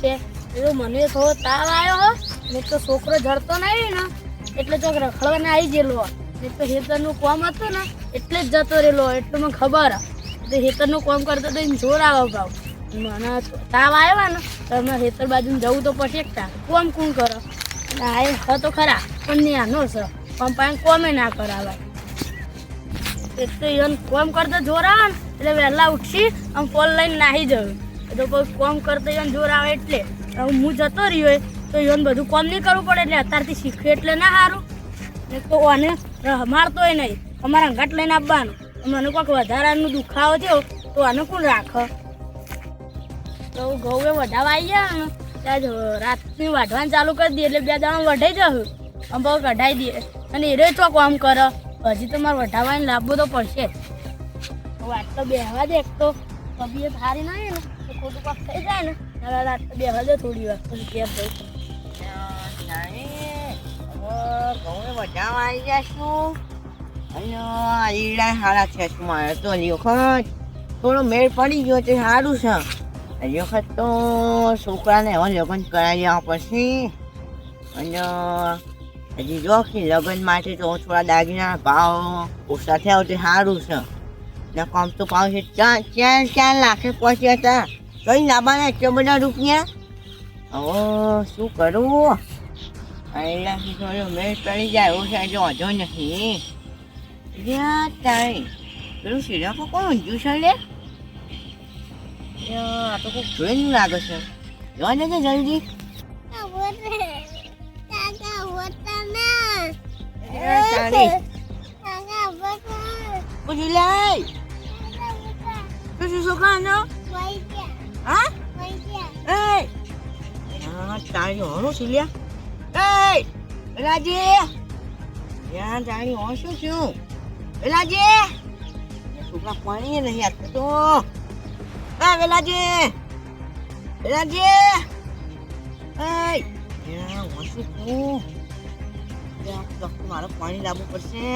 છે એ મને થોડો તાવ આવ્યો હો ને તો છોકરો જડતો નહીં ને એટલે તો રખડવાને આવી ગયેલો ને તો હેતરનું કામ હતું ને એટલે જ જતો રહેલો એટલું મને ખબર તો હેતરનું કામ કરતો તો એને જોર આવે ભાવ મને તાવ આવ્યો ને તો અમે હેતર બાજુ જવું તો પછી એકતા કોમ કોણ કરો આ તો ખરા પણ નહીં આનો છે પણ પાસે કોમે ના કરાવાય એક તો એને કોમ કરતો જોર આવે ને એટલે વહેલા ઉઠી આમ ફોન લઈને નાહી જવું તો કોઈ કોમ કરતો એને જોર આવે એટલે હું જતો રહ્યો તો એને બધું કોમ નહીં કરવું પડે એટલે અત્યારથી શીખવે એટલે ના સારું ને તો આને મારતોય નહીં અમારા અંગાટ લઈને આપવાનું મને કોઈક વધારાનું દુખાવો થયો તો આને કોણ રાખે તો ઘઉં એ વઢાવા આવી ગયા ને ત્યાં જ રાતની વાઢવાનું ચાલુ કરી દઈએ એટલે 2 દાણા વઢાઈ જશે આમ બહુ કઢાઈ દઈએ અને એ તો કામ કરે હજી તો મારે વઢાવાને લાવવું તો પડશે વાત તો બેહવા દે એક તો તબિયત સારી નહીં ને તો ખોટું કાંક થઈ જાય ને ત્યારે રાત તો બેહવા દે થોડી વાર પછી ઘેર ઘઉં વઢાવા આવી ગયા શું અને ઈડા સારા છે શું મારે તો હજી વખત થોડો મેળ પડી ગયો તે સારું છે હજી વખત તો છોકરાને એવા લગ્ન કરાવી દેવા પડશે અને હજી જો કે લગ્ન માટે તો થોડા દાગીના ભાવ ઓછા થયા તે સારું છે ને કામ તો ભાવ છે 4 લાખે પહોંચ્યા હતા કઈ લાવવાના એટલા બધા રૂપિયા હવે શું કરું અહીંયાથી થોડો મેળ પડી જાય એવું છે એટલે વાંધો નથી તારી પેલું સીધા પર કોણ ઊંધું છે લે આ તો કોઈ જોઈને લાગે છે જોવા દે જલ્દી પૂછી લે શું છોકરાનો હા તારી હોનું છે લ્યા વેલાજી યાર તારી હોન શું છું વેલાજી છોકરા પાણી નહીં આપતો તો હા વેલાજી મારે પાણી લાવવું પડશે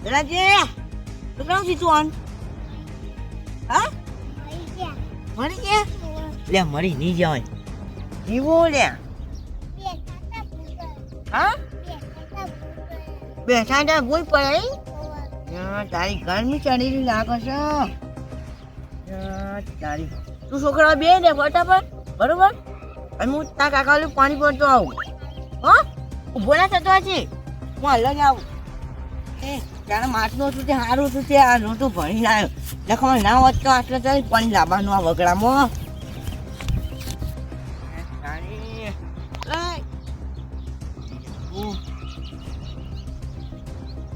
વેલાજી છોકરા સીધું હા મરી ગયા લે મરી નહીં જવાય જીવો લે હા બેઠા તા ભૂલ પડે તારી ગરમી ચડેલી લાગે છે તારી તું છોકરા બે ને ફટાફટ બરોબર અને હું તારા કાકા પાણી પડતો આવું હા ઉભો ના થતો છે હું અલગ આવું તારા માટલું હતું તે સારું હતું તે આ નહોતું ભણી લાવ્યો લખવા ના હોત તો આટલે તો પાણી લાવવાનું આ વગડામાં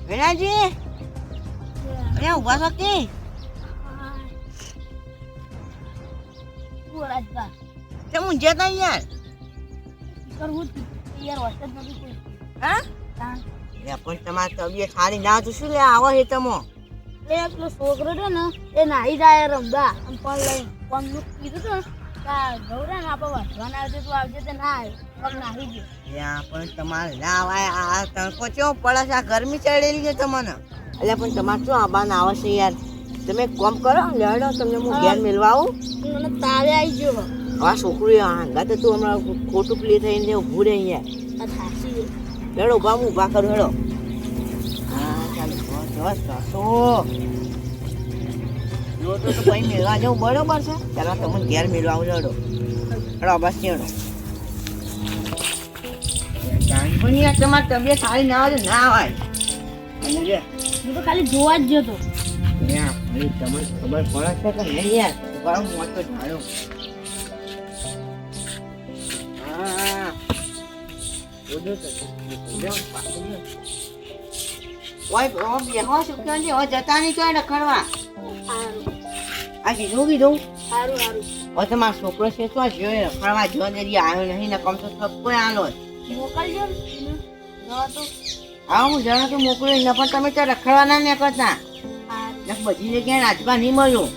વેલાજી અહીંયા ઉભા છો કે તેમ ઊંઝા તા યાર કરવું યાર વરસાદ નથી કોઈ હા પણ તમારી તબિયત સારી ના તો શું લે આવો હે તમો એ પેલો છોકરો છે ને એ નાહી જાય રમવા આમ પણ લઈને પણ કીધું તો ગૌરા ને આપણે વાંચવાના આવજે તું આવજે તો ના આવ્યો પણ નાહી ગયો યા પણ તમારે ના આવાય આ તણકો ચો પડે છે આ ગરમી ચડેલી છે તમને એટલે પણ તમારે શું આબાને આવે છે યાર તમે કોમ કરો લેડો તમને હું ઘેર મેળવા આવું મને તાવે આવી ગયો આ છોકરી હાંગા તો તું હમણાં ખોટું પ્લે થઈને ઊભું રહી યાર થાકી લેડો ઉભા હું ઊભા કરું હેડો હા ચાલો બસ તો જો તો ભાઈ મેળવા જવું બરોબર છે ચાલો તમને ઘેર મેળવા આવું હેડો હેડો બસ હેડો પણ યાર તમારી તબિયત સારી ના આવે ના આવે હું તો ખાલી જોવા જ જતો તમને ખબર પડે છે કે નહીં યાર બરાબર મોટો ઝાડો હા જતા નહીં તો રખડવા આ કીધું સારું સારું હવે તમારો છોકરો છે તો જોઈ રખડવા જો જરી આવ્યો નહીં ને કમ તો થપ્પો આલો મોકલજો હા હું જણા તો મોકલ્યો ન પણ તમે તો રખડવાના ને કરતા બધી જગ્યાએ રાજભા નહીં મળ્યું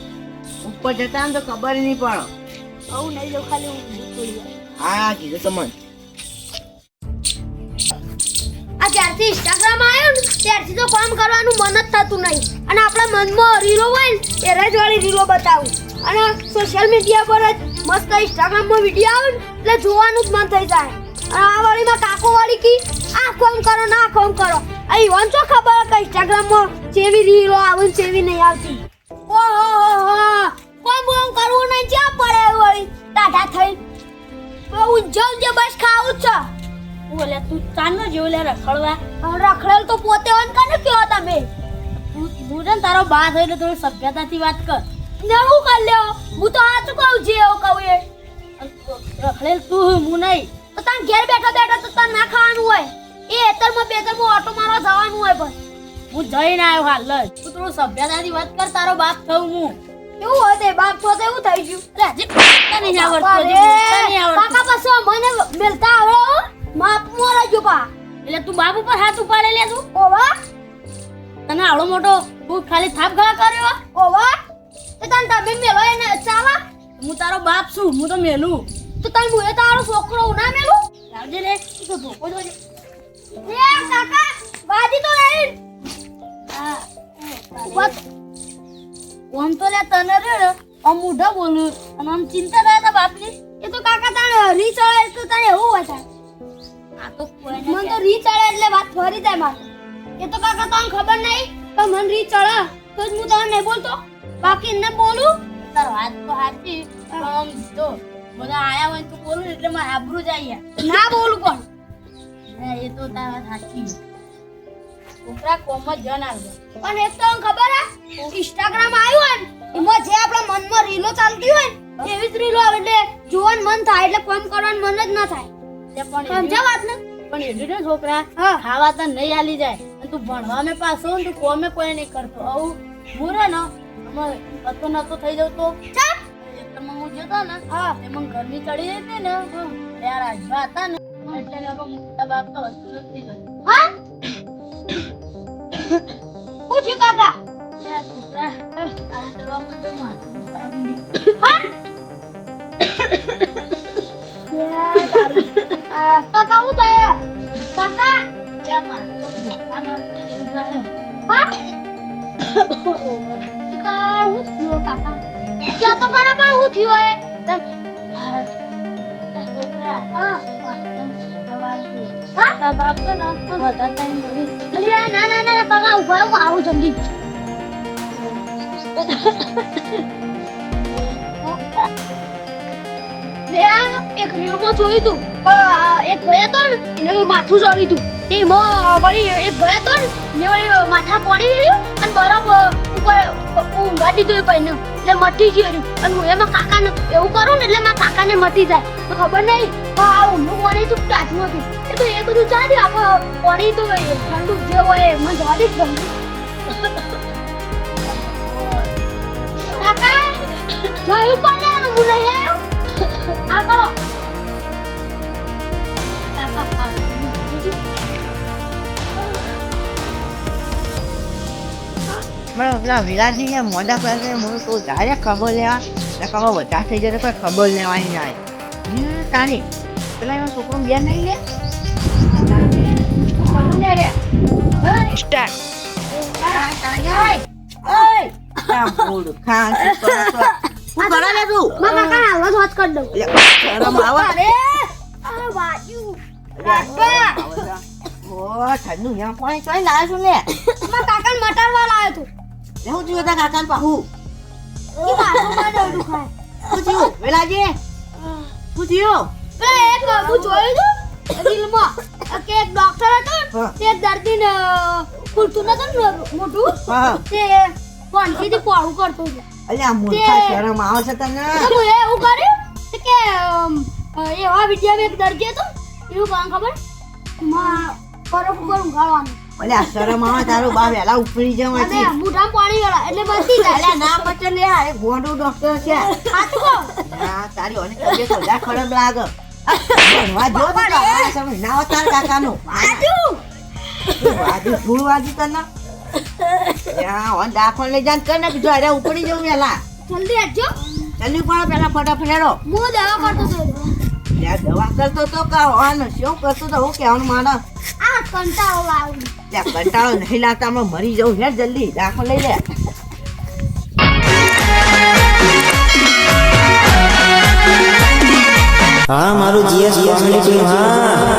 ઉપર જતા ને તો ખબર નહીં પડે આવું નહીં જો ખાલી હા કીધું તમને આ જ્યારથી ઇન્સ્ટાગ્રામ આવ્યું ને ત્યારથી તો કામ કરવાનું મન જ થતું નહીં અને આપણા મનમાં રીલો હોય ને એ રજવાળી રીલો બતાવું અને સોશિયલ મીડિયા પર જ મસ્ત ઇન્સ્ટાગ્રામમાં વિડીયો આવે ને એટલે જોવાનું જ મન થઈ જાય અને આ વાળીમાં કાકો વાળી કી આ કામ કરો ના કામ કરો અહીં વન તો ખબર કે ઇન્સ્ટાગ્રામમાં જેવી રીલો આવે ને જેવી નહીં આવતી ઓહો કોમ કરવું નહીં ક્યાં પડે વળી ટાટા થઈ ઉજ્જવન જે બસ ખાવું છે બોલે તું ચાનો જેવું લે રખડવા રખડેલ તો પોતે ઓન કને કયો તમે તું ને તારો બા થઈ એટલે થોડી સભ્યતાથી વાત કર ને હું કર લ્યો હું તો આ કહું જે એવું કહું એ રખડેલ તું હું નહીં તો તાર ઘેર બેઠા બેઠા તો તાર ના ખાવાનું હોય એ એતરમાં બેતરમાં ઓટો મારવા જવાનું હોય બસ હું જઈને આવ્યો હાલ જ તું થોડું સભ્યતાથી વાત કર તારો બાપ થઉં હું એવું હોય તે બાપ તો એવું થઈ ગયું તને નહીં આવડતું કાકા પાસે મને મિલતા આવે માપ મોરા જો પા એટલે તું બાપ ઉપર હાથ ઉપાડે લે તું ઓવા તને આવડો મોટો તું ખાલી થાપ ઘા કર્યો ઓવા તે તને તમે મેલો એને ચાલા હું તારો બાપ છું હું તો મેલું તો તને હું એ તારો છોકરો ના મેલું લાવજે રે તું તો ધોકો જોજે એ કાકા બાજી તો નહીં હા વાત ઓમ તો લે તને રે આમ મુઢા બોલું અને આમ ચિંતા થાય તા બાપની એ તો કાકા તાણે રી ચડે તો તાણે એવું હોય થાય આ તો કોઈ મને તો રી ચડે એટલે વાત ફરી જાય મારે એ તો કાકા તને ખબર નહીં કે મને રી ચડે તો જ હું તને નહીં બોલતો બાકી ન બોલું તાર વાત તો હાચી આમ તો બધા આયા હોય તો બોલું એટલે મારે આબરૂ જાય ના બોલું પણ એ તો તાર વાત સાચી છોકરા કોમ જ જન આવજો પણ એક તો ખબર હે ઇન્સ્ટાગ્રામ આવ્યું ને એમાં જે આપણા મનમાં રીલો ચાલતી હોય ને એવી જ રીલો આવે એટલે જોવાનું મન થાય એટલે કામ કરવાનું મન જ ના થાય સમજા વાત ને પણ એટલું ને છોકરા ખાવા તો નહીં હાલી જાય અને તું ભણવામાં પાછો ને તું કોમે કોઈ નહીં કરતો આવું મુરે ને હતો નતો થઈ જતો ચાલ તમે હું જતો ને એમાં ઘરની ચડી જતી ને યાર આજવા હતા ને એટલે મોટા બાપ તો વસ્તુ નથી ગઈ હા પૂછ્યું કાકા કાકા હું થાય કાકા ક્યાં તો મારા પણ હું થયું ના કાકા ઉભા હું આવું જલ્દી એક રીલમાં જોયું તું એક ભયા તો ને માથું ચડી તું એમાં વળી એક ભયા તો ને વળી માથા પડી ગયું અને બરફ ઉપર ઊંઘા દીધું એ પૈને એટલે મટી ગયું અને હું એમાં કાકાને એવું કરું ને એટલે મારા કાકાને મટી જાય તો ખબર નહીં ઊંઘું પડી તું ટાચું હતું એ તો એ બધું ચાલ્યું આપણે પડી તો ઠંડુ જે હોય મને જવા દે ગમતું કાકા જોયું પણ ને હું નહીં આવ્યો આ કરો પેલા વિરાટની જે મોડા કરે હું તો જાય ખબર લેવા એટલે ખબર બધા થઈ જાય કોઈ ખબર લેવાની જાય તારી પેલા એમાં છોકરો બેન નહીં લે સ્ટાર્ટ ઠંડુ પાણી ચોઈ લાવ્યો છું ને કાકા મટાડવા લાવ્યો તું હું જોયું હતા કાકા ને પાહુ શું થયું વેલાજી શું થયું એક હું જોયું તું રીલમાં કે એક ડોક્ટર હતો તે દર્દીને પૂરતું નતું મોટું તે કોણથી પોળું કરતો હતો અલ્યા મૂર્ખા શરમ આવે છે તને તો એવું કર્યું કે એવા વિડિયા એક દર્દી હતો એવું કામ ખબર માં બરફ ઉપર ઊંઘાડવાનું અલ્યા શરમ આવે તારો બા વેલા ઉપડી જવાથી અને મોઢા પાણી વાળા એટલે બચી જાય અલ્યા ના બચે લે એ ગોંડો ડોક્ટર છે સાચું કહો ના તારી ઓને તબિયત વધારે ખરાબ લાગે ભણવા જો તો આ સમજ ના આવતા કાકાનું સાચું વાજી ફૂલ વાજી તને યા ઓન દાખલ લઈ જાન કર ને જો અરે ઉપડી જવું વેલા જલ્દી આવજો જલ્દી પણ પેલા ફટાફટ હેડો હું દવા કરતો હતો યાર દવા કરતો તો કા ઓન શું કરતો તો હું કેવાનું માનો આ કંટાળો આવે ત્યાં કંટાળો નહીં લાગતા અમે મરી જવું હેડ જલ્દી દાખલો લઈ લે હા મારું જીએસ કોમેડી ટીમ હા